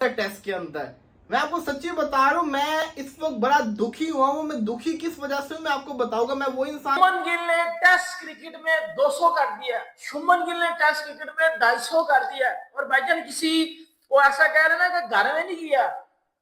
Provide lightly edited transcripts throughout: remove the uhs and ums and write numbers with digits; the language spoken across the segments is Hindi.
टेस्ट के अंदर। मैं आपको सच्ची बता रहा हूँ, मैं इस वक्त बड़ा दुखी हुआ हूँ। मैं दुखी किस वजह से मैं आपको बताऊंगा। मैं वो इंसान, शुभमन गिल ने टेस्ट क्रिकेट में 200 कर दिया, शुभमन गिल ने टेस्ट क्रिकेट में 250 कर दिया। और भाईजान किसी वो ऐसा कह रहे ना कि घर में नहीं किया,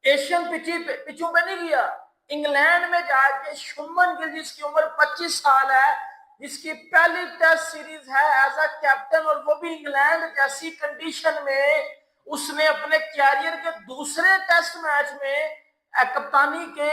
एशियन पिचों पे नहीं किया, इंग्लैंड में जाके शुभमन गिल जिसकी उम्र 25 साल है, जिसकी पहली टेस्ट सीरीज है एज अ कैप्टन, और वो भी इंग्लैंड जैसी कंडीशन में, उसने अपने कैरियर के दूसरे टेस्ट मैच में कप्तानी के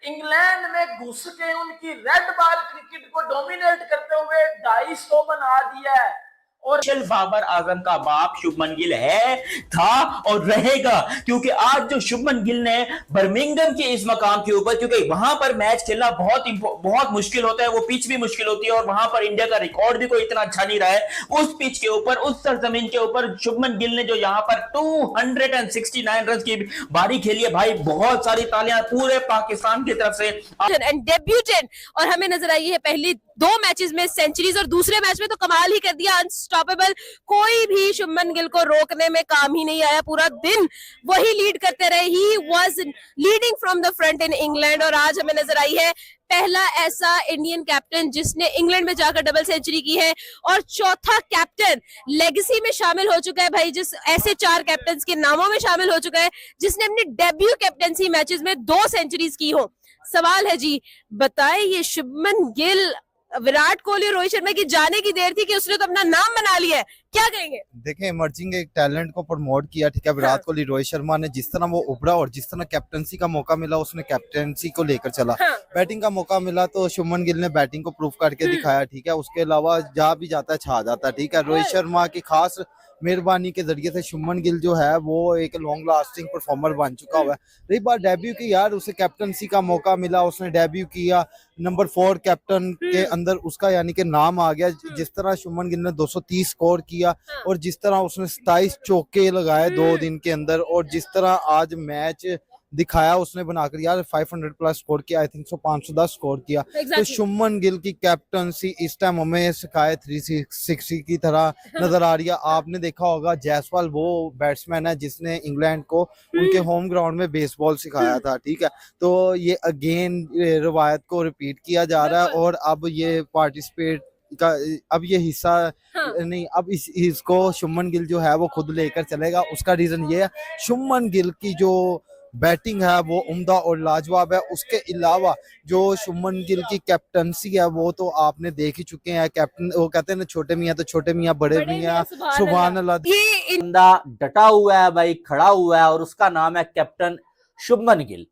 इंग्लैंड में घुस के उनकी रेड बॉल क्रिकेट को डोमिनेट करते हुए 250 बना दिया है। और बाबर आजम का बाप शुभमन गिल है, था और रहेगा, क्योंकि आज जो शुभमन गिल ने बर्मिंघम के इस मकाम के ऊपर, क्योंकि वहां पर मैच खेलना बहुत मुश्किल होता है, वो पिच भी मुश्किल होती है, और वहां पर इंडिया का रिकॉर्ड भी कोई इतना अच्छा नहीं रहा है उस पिच के ऊपर, उस सरजमीन के ऊपर। शुभमन गिल ने जो यहां पर 269 रन की बारी खेली है, भाई बहुत सारी तालियां पूरे पाकिस्तान की तरफ से। एंड डेब्यूटेंट, और हमें नजर आई है पहली 2 मैचेस में सेंचुरीज, और दूसरे मैच में तो कमाल ही कर दिया, अनस्टॉपेबल। कोई भी शुभमन गिल को रोकने में काम ही नहीं आया, पूरा दिन वही लीड करते रहे। He was leading from the front in England, और आज हमें नजर आई है पहला ऐसा इंडियन कैप्टन जिसने इंग्लैंड में जाकर डबल सेंचुरी की है, और चौथा कैप्टन लेगेसी में शामिल हो चुका है भाई, जिस ऐसे 4 कैप्टन के नामों में शामिल हो चुका है जिसने अपने डेब्यू कैप्टनसी मैचेस में 2 सेंचुरीज की हो। सवाल है जी, बताए ये शुभमन गिल, विराट कोहली और रोहित शर्मा की जाने की देर थी कि उसने तो अपना नाम बना लिया है, क्या कहेंगे? देखें, इमर्जिंग एक टैलेंट को प्रमोट किया, ठीक है। विराट कोहली, रोहित शर्मा ने जिस तरह वो उभरा और जिस तरह कैप्टनसी का मौका मिला उसने कैप्टनसी को लेकर चला। बैटिंग का मौका मिला तो शुभमन गिल ने बैटिंग को प्रूव करके दिखाया, ठीक है। उसके अलावा जहाँ भी जाता है छा जाता है, ठीक है। रोहित शर्मा की खास मेहरबानी के जरिए से शुभमन गिल जो है वो एक लॉन्ग लास्टिंग परफॉर्मर बन चुका हुआ है। रही बात डेब्यू की, यार उसे कैप्टनसी का मौका मिला, उसने डेब्यू किया, नंबर 4 कैप्टन के अंदर उसका यानी कि नाम आ गया। जिस तरह शुभमन गिल ने 230 स्कोर किया और जिस तरह उसने 27 चौके लगाए 2 दिन के अंदर, और जिस तरह आज मैच दिखाया उसने बनाकर, यार 500 प्लस स्कोर किया, आई थिंक सो 510 स्कोर किया। तो शुभमन गिल की कैप्टनसी इस टाइम हमें सिखाए 360 की तरह नजर आ रही है। आपने देखा होगा जायसवाल वो बैट्समैन है जिसने इंग्लैंड को उनके होम ग्राउंड में बेसबॉल सिखाया था, ठीक है। तो ये अगेन रवायत को रिपीट किया जा रहा है, और अब ये पार्टिसिपेट का अब ये हिस्सा नहीं, अब इसको शुभमन गिल जो है वो खुद लेकर चलेगा। उसका रीजन ये है, शुभमन गिल की जो बैटिंग है वो उम्दा और लाजवाब है। उसके अलावा जो शुभमन गिल की कैप्टनसी है वो तो आपने देख ही चुके हैं। कैप्टन, वो कहते हैं ना, छोटे मियाँ तो छोटे मियाँ, बड़े मियाँ सुभान अल्लाह। बंदा डटा हुआ है भाई, खड़ा हुआ है, और उसका नाम है captain Shubman Gill.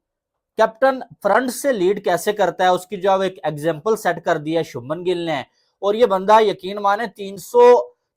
Captain front से लीड कैसे करता है उसकी जो एक एग्जांपल सेट कर दिया शुभमन गिल ने। और ये बंदा यकीन माने 300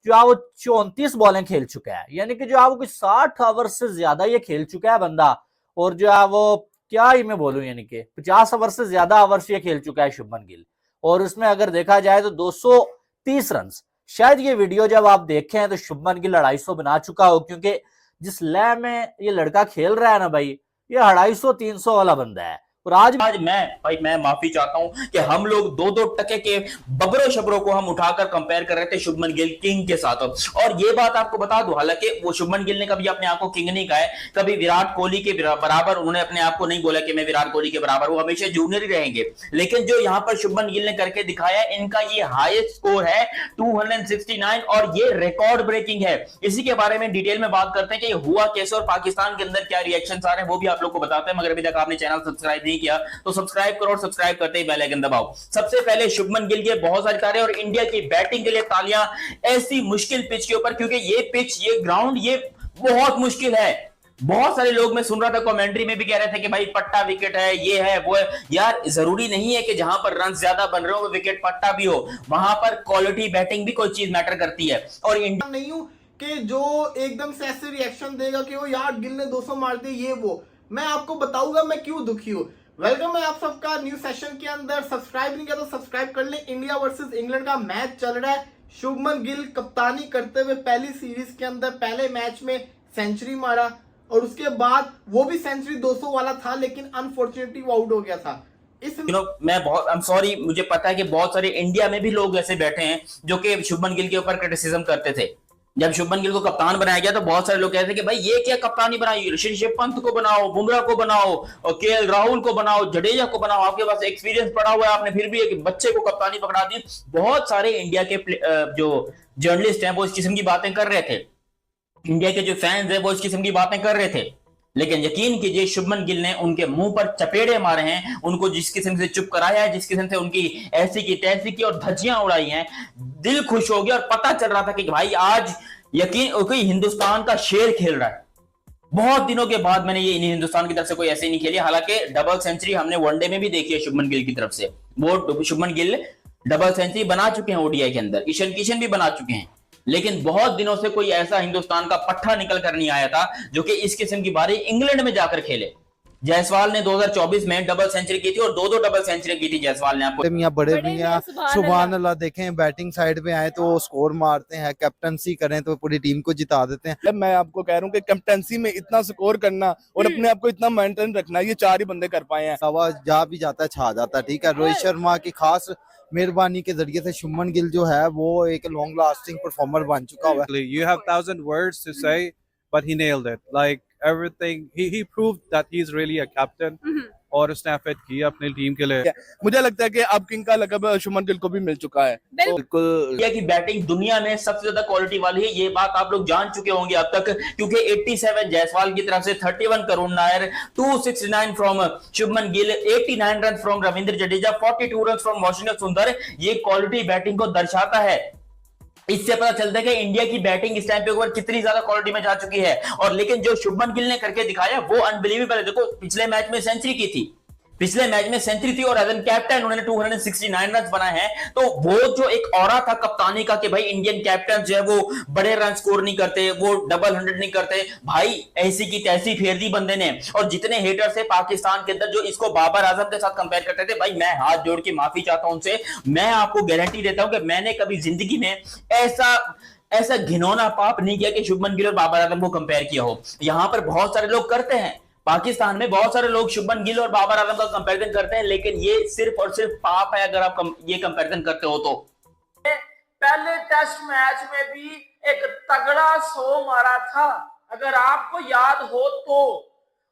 जो है वो 34 बॉलें खेल चुका है, यानी कि जो है वो कुछ 60 ओवर से ज्यादा ये खेल चुका है बंदा। और जो है वो क्या ही मैं बोलूं, यानी कि 50 ओवर से ज्यादा ओवर्स ये खेल चुका है शुभमन गिल। और उसमें अगर देखा जाए तो 230 रन। शायद ये वीडियो जब आप देखें तो शुभमन गिल 250 बना चुका हो, क्योंकि जिस लय में ये लड़का खेल रहा है ना भाई, ये 250-300 वाला बंदा है। और आज मैं माफी चाहता हूं कि हम लोग 2-2 टके के बबरों शबरों को हम उठाकर कंपेयर कर रहे थे शुभमन गिल किंग के साथ। और ये बात आपको बता दूं, हालांकि वो शुभमन गिल ने कभी अपने आप को किंग नहीं कहा है, कभी विराट कोहली के बराबर उन्होंने अपने आप को नहीं बोला कि मैं विराट कोहली के बराबर, वो हमेशा जूनियर ही रहेंगे। लेकिन जो यहां पर शुभमन गिल ने करके दिखाया, इनका ये हाईएस्ट स्कोर है 269, और ये रिकॉर्ड ब्रेकिंग है। इसी के बारे में डिटेल में बात करते हैं कि हुआ कैसे और पाकिस्तान के अंदर क्या रिएक्शन आ रहे हैं, वो भी आप लोग को बताते हैं। मगर अभी तक आपने चैनल सब्सक्राइब नहीं किया तो सब्सक्राइब करो, और सब्सक्राइब करते ही बेल आइकन दबाओ। सबसे पहले शुभमन गिल के बहुत सारी तालियां, और इंडिया की बैटिंग के लिए तालियां ऐसी मुश्किल पिच के ऊपर, क्योंकि ये पिच, ये ग्राउंड, ये बहुत मुश्किल है। बहुत सारे लोग, मैं सुन रहा था कमेंट्री में भी कह रहे थे कि भाई पट्टा विकेट है, ये है वो है। यार जरूरी नहीं है कि जहां पर रन ज्यादा बन रहे हो वो विकेट पट्टा भी हो, वहां पर क्वालिटी बैटिंग भी कोई चीज मैटर करती है। और इंडिया नहीं हूं कि जो एकदम से ऐसे रिएक्शन देगा कि वो यार गिल ने 200 मार दिए, ये वो। मैं आपको बताऊंगा मैं क्यों दुखी हूं। वेलकम है आप सबका न्यू सेशन के अंदर। सब्सक्राइब नहीं किया तो सब्सक्राइब कर ले। इंडिया वर्सेस इंग्लैंड का मैच चल रहा है। शुभमन गिल कप्तानी करते हुए पहली सीरीज के अंदर पहले मैच में सेंचुरी मारा, और उसके बाद वो भी सेंचुरी 200 वाला था, लेकिन अनफॉर्चुनेटली वो आउट हो गया था। मैं बहुत आई एम सॉरी, मुझे पता है कि बहुत सारे इंडिया में भी लोग ऐसे बैठे हैं जो कि शुभमन गिल के ऊपर क्रिटिसिज्म करते थे, जब शुभमन गिल को कप्तान बनाया गया तो बहुत सारे लोग कहते थे कि भाई ये क्या कप्तानी बनाई, ऋषभ पंत को बनाओ, बुमराह को बनाओ और केएल राहुल को बनाओ, जडेजा को बनाओ, आपके पास एक्सपीरियंस पड़ा हुआ है, आपने फिर भी एक बच्चे को कप्तानी पकड़ा दी। बहुत सारे इंडिया के जो जर्नलिस्ट हैं वो इस किस्म की बातें कर रहे थे, इंडिया के जो फैंस हैं वो इस किस्म की बातें कर रहे थे, लेकिन यकीन कीजिए शुभमन गिल ने उनके मुंह पर चपेड़े मारे हैं, उनको जिस किस्म से चुप कराया है, जिस किस्म से उनकी ऐसी की तैसी की और धज्जियां उड़ाई हैं, दिल खुश हो गया और पता चल रहा था कि भाई आज यकीन कोई हिंदुस्तान का शेर खेल रहा है। बहुत दिनों के बाद मैंने ये हिंदुस्तान की तरफ से कोई ऐसे नहीं खेली, हालांकि डबल सेंचुरी हमने वनडे में भी देखी है शुभमन गिल की तरफ से, वो शुभमन गिल डबल सेंचुरी बना चुके हैं ओडीआई के अंदर, ईशान किशन भी बना चुके हैं, लेकिन बहुत दिनों से कोई ऐसा हिंदुस्तान का पट्टा निकल कर नहीं आया था जो कि इस किस्म की बारी इंग्लैंड में जाकर खेले। जायसवाल ने 2024 में डबल सेंचुरी की थी और दो डबल सेंचुरी की थी जायसवाल ने। आपको मियां बड़े बड़े मियां मियां सुभान अल्लाह देखें, बैटिंग साइड पे आए तो स्कोर मारते हैं, कैप्टनसी करें तो पूरी टीम को जिता देते हैं। मैं आपको कह रहा हूँ कि कैप्टनसी में इतना स्कोर करना और अपने आप को इतना मेंटेन रखना, ये 4 ही बंदे कर पाए हैं। हवा जा भी जाता है छा जाता है, ठीक है। रोहित शर्मा की खास मेहरबानी के जरिए से शुभमन गिल जो है वो एक लॉन्ग लास्टिंग परफॉर्मर बन चुका हुआ है। You have 1,000 words to say, but he nailed it. Like everything, he proved that he's really a captain. और उसने एफर्ट किया अपनी टीम के लिए। मुझे लगता है कि अब किंग का लकब शुभमन गिल को भी मिल चुका है। बिल्कुल इंडिया की बैटिंग दुनिया में सबसे ज्यादा क्वालिटी वाली है, ये बात आप लोग जान चुके होंगे अब तक, क्योंकि 87 जायसवाल की तरफ से, 31 Karun Nair, 269 from Shubman Gill, 89 run from Ravindra Jadeja, 42 run from Washington Sundar, ये क्वालिटी बैटिंग को दर्शाता है। इससे पता चलता है कि इंडिया की बैटिंग इस टाइम पे ऊपर कितनी ज्यादा क्वालिटी में जा चुकी है। और लेकिन जो शुभमन गिल ने करके दिखाया वो अनबिलीवेबल है। देखो पिछले मैच में सेंचुरी की थी, पिछले मैच में सेंचुरी थी और एज एन कैप्टन उन्होंने 269 रन बनाए हैं। तो वो जो एक ऑरा था कप्तानी का कि भाई इंडियन कैप्टन जो है वो बड़े रन स्कोर नहीं करते, वो डबल 100 नहीं करते, भाई ऐसी की तैसी फेर दी बंदे ने। और जितने हेटर्स है पाकिस्तान के अंदर जो इसको बाबर आजम के साथ कंपेयर करते थे, भाई मैं हाथ जोड़ के माफी चाहता हूं उनसे। मैं आपको गारंटी देता हूं कि मैंने कभी जिंदगी में ऐसा घिनौना पाप नहीं किया कि शुभमन गिल और बाबर आजम को कंपेयर किया हो। यहां पर बहुत सारे लोग करते हैं, पाकिस्तान में बहुत सारे लोग शुभमन गिल और बाबर आजम का कंपैरिजन करते हैं, लेकिन ये सिर्फ और सिर्फ पाप है अगर आप ये कंपैरिजन करते हो तो। पहले टेस्ट मैच में भी एक तगड़ा 100 मारा था, अगर आपको याद हो तो,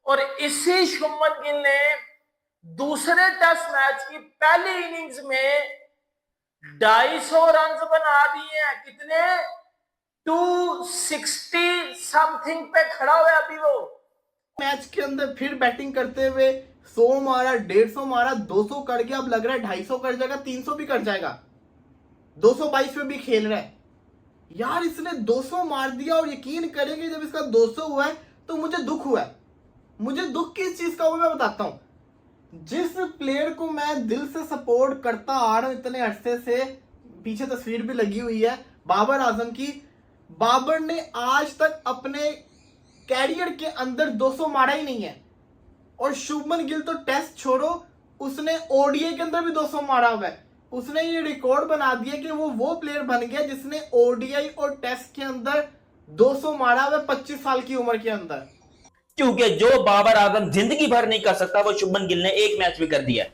और इसी शुभमन गिल ने दूसरे टेस्ट मैच की पहली इनिंग्स में 250 रन बना दिए हैं। कितने? 260 समथिंग पे खड़ा हुआ अभी वो। मैच के अंदर फिर बैटिंग करते हुए 100 मारा, 150 मारा, 200 कर गया, अब लग रहा है 250 कर जाएगा, 300 भी कर जाएगा, 222 में भी खेल रहा है यार। इसने 200 मार दिया और यकीन करेंगे जब इसका 200 हुआ है तो मुझे दुख हुआ है। मुझे दुख किस चीज का हुआ मैं बताता हूं। जिस प्लेयर को मैं दिल से सपोर्ट करता आ रहा हूं इतने अरसे से, पीछे तस्वीर भी लगी हुई है बाबर आजम की, बाबर ने आज तक अपने कैरियर के अंदर 200 मारा ही नहीं है। और शुभमन गिल तो टेस्ट छोड़ो, उसने ओडीआई के अंदर भी 200 मारा हुआ है। उसने ये रिकॉर्ड बना दिया कि वो प्लेयर बन गया जिसने ओडीआई और टेस्ट के अंदर 200 मारा हुआ है 25 साल की उम्र के अंदर। क्योंकि जो बाबर आजम जिंदगी भर नहीं कर सकता वो शुभमन गिल ने एक मैच में कर दिया।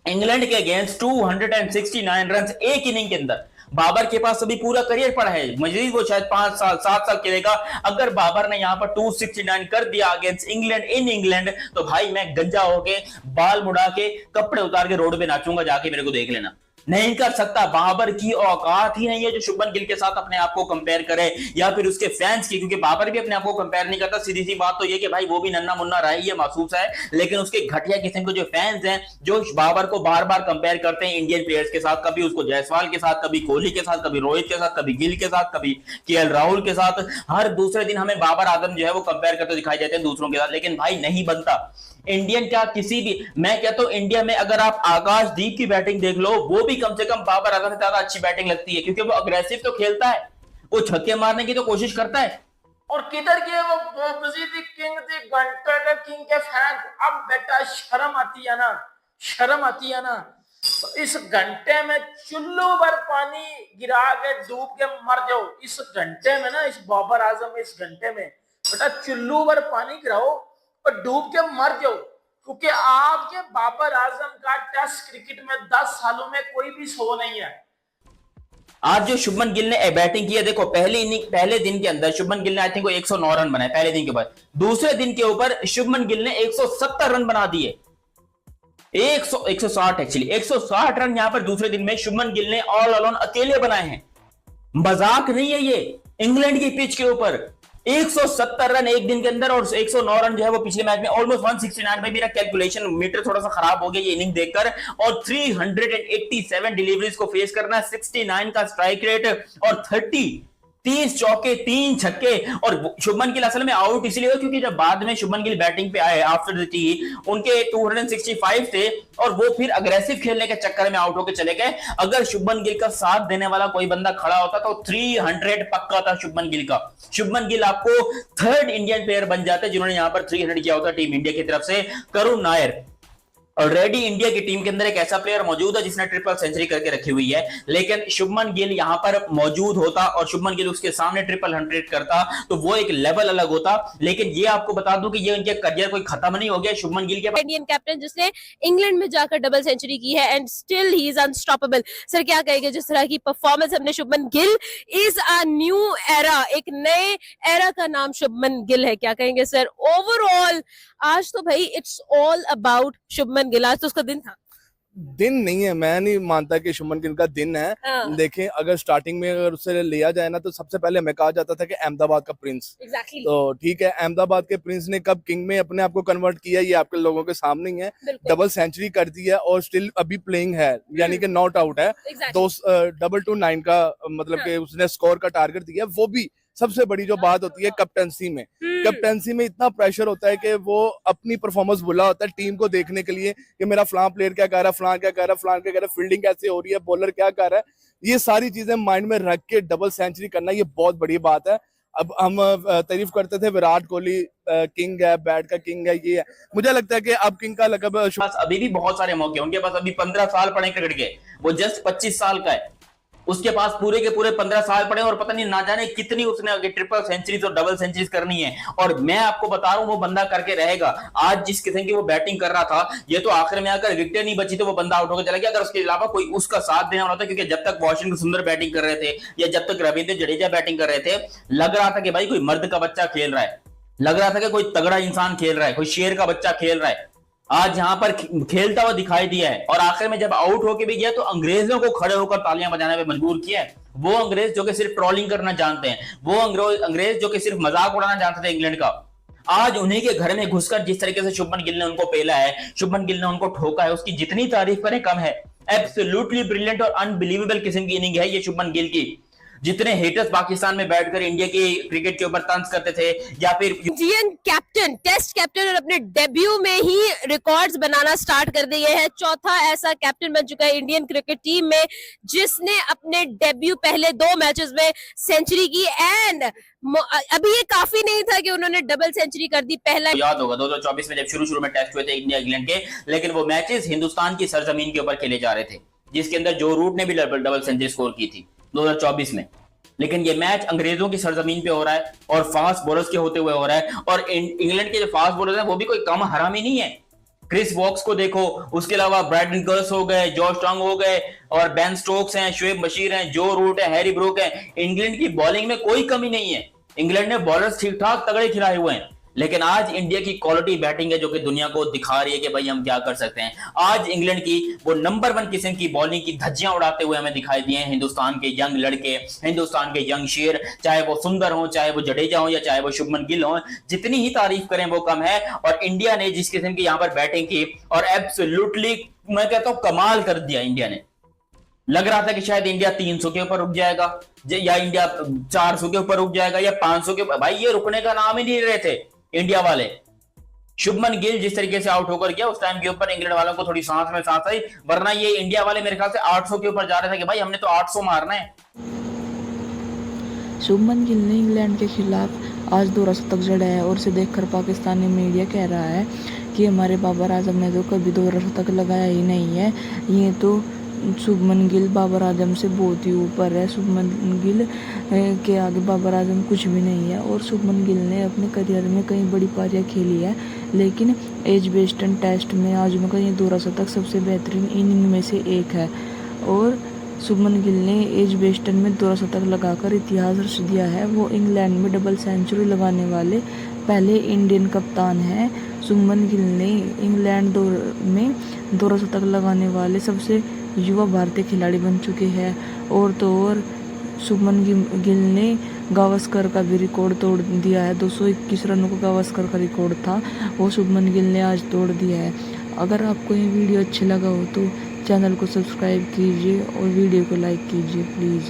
इंग्लैंड के अगेंस्ट 269 रन एक इनिंग के अंदर। बाबर के पास अभी पूरा करियर पड़ा है, मजीद वो शायद 5 साल 7 साल खेलेगा। अगर बाबर ने यहां पर 269 कर दिया अगेंस्ट इंग्लैंड इन इंग्लैंड, तो भाई मैं गंजा होके बाल मुड़ा के कपड़े उतार के रोड पे नाचूंगा, जाके मेरे को देख लेना। नहीं कर सकता, बाबर की औकात ही नहीं है जो शुभमन गिल के साथ अपने आप को कंपेयर करे, या फिर उसके फैंस की, क्योंकि बाबर भी अपने आप को कंपेयर नहीं करता। सीधी सी बात तो ये कि भाई वो भी नन्ना मुन्ना रहा है, ये महसूस है, लेकिन उसके घटिया किस्म के जो फैंस हैं जो बाबर को बार बार कंपेयर करते हैं इंडियन प्लेयर्स के साथ, कभी उसको जायसवाल के साथ, कभी कोहली के साथ, कभी रोहित के साथ, कभी गिल के साथ, कभी केएल राहुल के साथ, हर दूसरे दिन हमें बाबर आजम जो है वो कंपेयर करते दिखाई देते हैं दूसरों के साथ। लेकिन भाई नहीं बनता। इंडियन क्या किसी भी, मैं कहता हूं इंडिया में अगर आप आकाशदीप की बैटिंग देख लो, वो भी कम से कम बाबर आजम से ज्यादा अच्छी बैटिंग लगती है, क्योंकि वो अग्रेसिव तो खेलता है, वो छक्के मारने की तो कोशिश करता है। और किधर के वो मजीद किंग थे, घंटे के किंग के फैन। अब बेटा शर्म आती है ना, शर्म आती है ना। तो इस घंटे में चुल्लू भर पानी गिरा के डूब के मर जाओ। इस घंटे में ना, इस बाबर आजम इस घंटे में बेटा चुल्लू भर पानी गिराओ और डूब के मर जाओ, क्योंकि आपके बाबर आजम का टेस्ट क्रिकेट में 10 सालों में कोई भी शो नहीं है। आज जो शुभमन गिल ने बैटिंग की है, देखो पहले दिन के अंदर शुभमन गिल ने आई थिंक 109 रन बनाए पहले दिन के ऊपर। दूसरे दिन के ऊपर शुभमन गिल ने 170 रन बना दिए। 160 एक्चुअली 160 रन यहां पर दूसरे दिन में शुभमन गिल ने ऑल अलोन अकेले बनाए हैं। मजाक नहीं है ये। इंग्लैंड की पिच के ऊपर 170 रन एक दिन के अंदर और 109 रन जो है वो पिछले मैच में ऑलमोस्ट 169 में। मेरा कैलकुलेशन मीटर थोड़ा सा खराब हो गया ये इनिंग देखकर। और 387 डिलीवरीज को फेस करना, 69 का स्ट्राइक रेट और 30 चौके 3 छक्के। और शुभमन गिल असल में आउट इसलिए हुआ क्योंकि जब बाद में शुभमन गिल बैटिंग पे आए आफ्टर द टी, उनके 265 थे और वो फिर अग्रेसिव खेलने के चक्कर में आउट होकर चले गए। अगर शुभमन गिल का साथ देने वाला कोई बंदा खड़ा होता तो 300 पक्का था शुभमन गिल का। शुभमन गिल आपको थर्ड इंडियन प्लेयर बन जाते जिन्होंने यहां पर 300 किया होता टीम इंडिया की तरफ से। करुण नायर ऑलरेडी इंडिया की टीम के अंदर एक ऐसा प्लेयर मौजूद है जिसने ट्रिपल सेंचुरी करके रखी हुई है, लेकिन शुभमन गिल यहां पर मौजूद होता और शुभमन गिल उसके सामने ट्रिपल 100 करता तो वो एक लेवल अलग होता। लेकिन ये आपको बता दूं कि ये उनके करियर कोई खत्म नहीं हो गया शुभमन गिल के पास। इंडियन कैप्टन जिसने इंग्लैंड में जाकर डबल सेंचुरी की है and still he is unstoppable. Sir क्या कहेंगे जिस तरह की परफॉर्मेंस हमने Shubman Gill is a new era, एक नए एरा का नाम शुभमन गिल है, क्या कहेंगे सर ओवरऑल? आज तो भाई it's all about Shubman Gill, आज तो उसका दिन था। दिन नहीं है, मैं नहीं मानता कि शुभमन गिल का दिन है। हाँ। देखें अगर स्टार्टिंग में अगर उससे लिया जाए ना तो सबसे पहले हमें कहा जाता था कि अहमदाबाद का प्रिंस। Exactly. तो ठीक है, अहमदाबाद के प्रिंस ने कब किंग में अपने आप को कन्वर्ट किया ये आपके लोगों के सामने ही है। बिल्कुल। डबल सेंचुरी कर दी है और स्टिल अभी प्लेइंग है, यानी कि नॉट आउट है। Exactly. 229 का मतलब हाँ। कि उसने स्कोर का टारगेट दिया। वो भी सबसे बड़ी जो बात होती है कैप्टनसी में, कैप्टनसी में इतना प्रेशर होता है कि वो अपनी परफॉर्मेंस भुला होता है टीम को देखने के लिए कि मेरा फलां प्लेयर क्या कर रहा है, फलां क्या कर रहा है, फलां क्या कर रहा है, फील्डिंग कैसे हो रही है, बॉलर क्या कर रहा है। ये सारी चीजें माइंड में रख के डबल सेंचुरी करना ये बहुत बड़ी बात है। अब हम तारीफ करते थे विराट कोहली किंग है, बैट का किंग है, ये है। मुझे लगता है कि अब किंग का लकब अभी भी बहुत सारे मौके, उनके पास अभी 15 साल पड़े क्रिकेट के, वो जस्ट 25 साल का है, उसके पास पूरे के पूरे 15 साल पड़े और पता नहीं ना जाने कितनी उसने आगे ट्रिपल सेंचुरीज और डबल सेंचुरीज करनी है। और मैं आपको बता रहा हूं वो बंदा करके रहेगा। आज जिस किस्म की वो बैटिंग कर रहा था, ये तो आखिर में आकर विकेट नहीं बची तो वो बंदा आउट होकर चला गया। अगर उसके अलावा कोई उसका साथ देने वाला होता, क्योंकि जब तक वाशिंगटन सुंदर बैटिंग कर रहे थे या जब तक रविंद्र जडेजा बैटिंग कर रहे थे, लग रहा था कि भाई कोई मर्द का बच्चा खेल रहा है, लग रहा था कि कोई तगड़ा इंसान खेल रहा है, कोई शेर का बच्चा खेल रहा है। आज यहां पर खेलता हुआ दिखाई दिया है और आखिर में जब आउट होके भी गया तो अंग्रेजों को खड़े होकर तालियां बजाने पे मजबूर किया है। वो अंग्रेज जो कि सिर्फ ट्रोलिंग करना जानते हैं, वो अंग्रेज जो कि सिर्फ मजाक उड़ाना जानते थे इंग्लैंड का, आज उन्हीं के घर में घुसकर जिस तरीके से शुभमन गिल ने उनको पेला है, शुभमन गिल ने उनको ठोका है, उसकी जितनी तारीफ करें कम है। एब्सोल्युटली ब्रिलियंट और अनबिलीवेबल किस्म की इनिंग है ये शुभमन गिल की। जितने हेटर्स पाकिस्तान में बैठकर इंडिया के क्रिकेट के ऊपर तंज करते थे या फिर इंडियन कैप्टन, टेस्ट कैप्टन और अपने डेब्यू में ही रिकॉर्ड्स बनाना स्टार्ट कर दिए हैं। चौथा ऐसा कैप्टन बन चुका है इंडियन क्रिकेट टीम में जिसने अपने डेब्यू पहले 2 मैचेस में सेंचुरी की। एंड अभी ये काफी नहीं था कि उन्होंने डबल सेंचुरी कर दी। पहला याद होगा 2024 में जब शुरू में टेस्ट हुए थे इंडिया इंग्लैंड के, लेकिन वो मैचेस हिंदुस्तान की सरजमीन के ऊपर खेले जा रहे थे, जिसके अंदर जो रूट ने भी डबल सेंचुरी स्कोर की थी 2024 में। लेकिन ये मैच अंग्रेजों की सरजमीन पे हो रहा है और फास्ट बॉलर्स के होते हुए हो रहा है। और इंग्लैंड के जो फास्ट बॉलर्स हैं वो भी कोई कम हरामी नहीं है। क्रिस वॉक्स को देखो, उसके अलावा ब्रैडन गर्स हो गए, जॉर्ज टंग हो गए और बेन स्टोक्स हैं, शुएब बशीर हैं, जो रूट है, हैरी ब्रूक है। इंग्लैंड की बॉलिंग में कोई कमी नहीं है। इंग्लैंड ने बॉलर्स ठीक ठाक तगड़े खिलाए हुए हैं, लेकिन आज इंडिया की क्वालिटी बैटिंग है जो कि दुनिया को दिखा रही है कि भाई हम क्या कर सकते हैं। आज इंग्लैंड की वो नंबर 1 किस्म की बॉलिंग की धज्जियां उड़ाते हुए हमें दिखाई दिए हैं हिंदुस्तान के यंग लड़के, हिंदुस्तान के यंग शेर, चाहे वो सुंदर हो, चाहे वो जडेजा हो या चाहे वो शुभमन गिल हो। जितनी ही तारीफ करें वो कम है। और इंडिया ने जिस किस्म की यहां पर बैटिंग की और एब्सोल्युटली मैं कहता हूं कमाल कर दिया इंडिया ने। लग रहा था कि शायद इंडिया 300 के ऊपर रुक जाएगा या इंडिया 400 के ऊपर रुक जाएगा या 500 के ऊपर, भाई ये रुकने का नाम ही नहीं रहे थे इंडिया वाले। शुभमन गिल जिस तरीके से आउट होकर गया उस टाइम के ऊपर इंग्लैंड वालों को थोड़ी सांस में सांस आई, वरना ये इंडिया वाले मेरे ख्याल से 800 के ऊपर जा रहे थे कि भाई हमने तो 800 मारना है। शुभमन गिल ने इंग्लैंड के खिलाफ आज 2 शतक जड़ा है और इसे देखकर पाकिस्तानी मीडिया कह रहा है कि हमारे बाबर आजम ने तो कभी 2 शतक लगाया ही नहीं है, ये तो शुभमन गिल बाबर आजम से बहुत ही ऊपर है। शुभमन गिल के आगे बाबर आजम कुछ भी नहीं है। और शुभमन गिल ने अपने करियर में कई बड़ी पारियां खेली है, लेकिन एजबेस्टन टेस्ट में आज में ये 2 शतक सबसे बेहतरीन इनिंग में से एक है। और शुभमन गिल ने एजबेस्टन में 2 शतक लगाकर इतिहास रच दिया है। वो इंग्लैंड में डबल सेंचुरी लगाने वाले पहले इंडियन कप्तान हैं। शुभमन गिल ने इंग्लैंड में 2 शतक लगाने वाले सबसे युवा भारतीय खिलाड़ी बन चुके हैं। और तो और शुभमन गिल ने गावस्कर का भी रिकॉर्ड तोड़ दिया है। 221 रनों का गावस्कर का रिकॉर्ड था, वो शुभमन गिल ने आज तोड़ दिया है। अगर आपको ये वीडियो अच्छा लगा हो तो चैनल को सब्सक्राइब कीजिए और वीडियो को लाइक कीजिए प्लीज़।